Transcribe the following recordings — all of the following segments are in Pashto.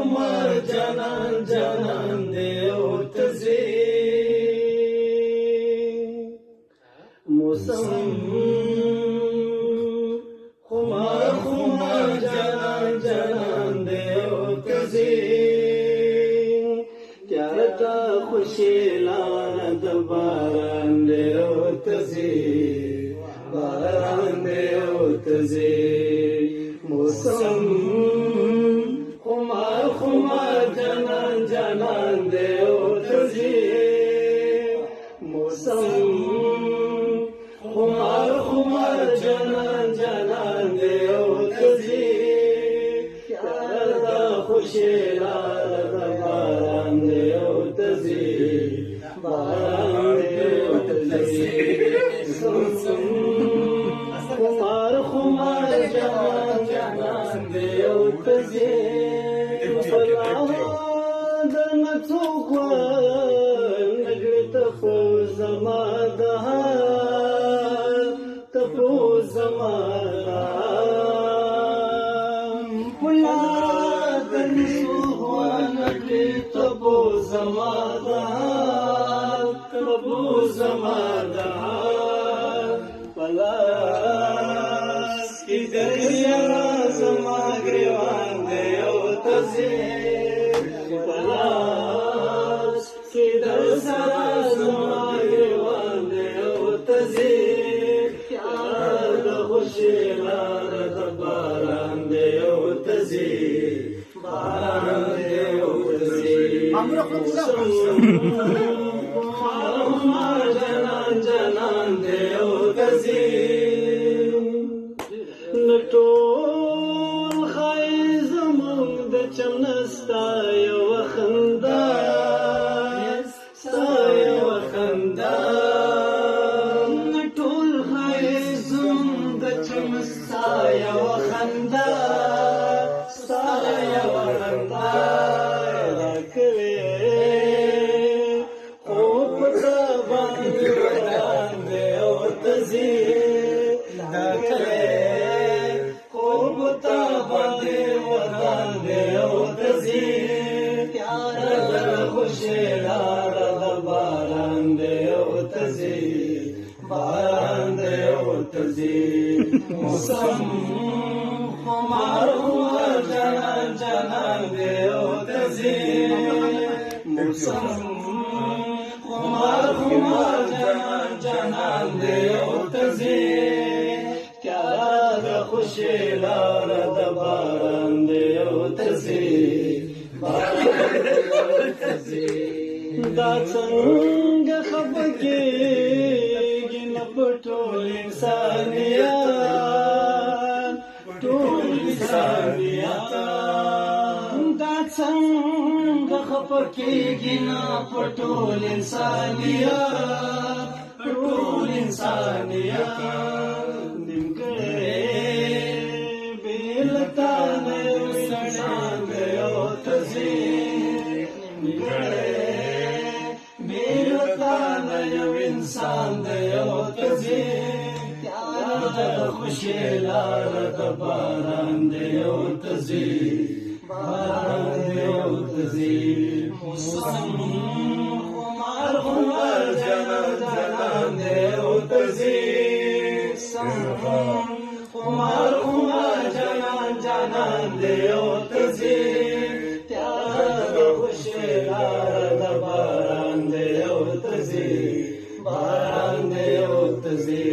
خمار جانان جانان دے او تزی موسم خمار خمار جانان جانان دے او تزی تیارتا خوشی لار دباران دے او تزی باران دے او تزی موسم خمار خمار جانان جانان دے او تزی موسم خمار خمار جانان جانان دے او تزی پیار دا خوشی لار دا باران دے او تزی باران دے او تزی خمار خمار جانان جانان دے او تزی نڅوک نګړې تپو زما د حال تپو زما د ملا د نڅوک نګړې تپو زما د حال تپو زما د حال پلاس کې دریا زما ګریوان دی او تزي پلاس کې در سره زما ګریوان دی او تزي پیار د خوشي لار د باران دی او تزي باران دی او تزي جانان جانان دی او تزي نټول خای زمون د چمنستا یو خندا ستا یو خندا نټول خای زمون د چمنستا یو خندا ستا یو خندا راکوي خو پتا باندې وړاندې او تزي خوشی لار د باران دی او تزي باران دی او تزي موسم خمار خمار جانان جانان دی او تزي موسم خمار خمار جانان جانان دی او تزي پیار خوشی لار د باران دی او تزي دا څنګه خفګېږي نه په ټول انسانیت ټول انسانیت دا څنګه خفګېږي نه په ټول انسانیت ټول انسانیت نیمګړی بېلتا نه سړی دی او تزي انسان دی او تزي پیار خوشي لار د باران دی او تزي باران دی او تزي موسم خمار خمار جانان جانان دی او تزي خمار خمار جانان جانان دی او تزي پیار خوشي لار د باران دی او تزي باران دی او تزي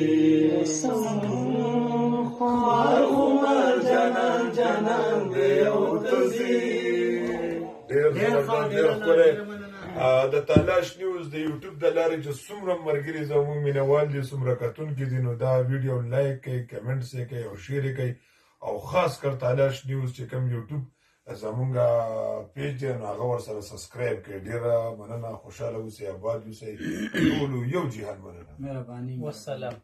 خمار خمار جانان جانان دی او تزي ډېر ښکلی د تلاش نیوز د یوټیوب د لارې چې څومره ملګري زموږ مینوال دي څومره کتونکي دي نو دا ویډیو لایک کوئ کمنټس یې کوئ او شیر یې کوئ او خاص کر تلاش نیوز چې کوم یوټیوب زمونږ پیج دی نو هغه ورسره سبسکرایب کړئ ډېره مننه خوشحاله اوسئ اباد اوسئ ټولو یو جهان مننه مهرباني والسلام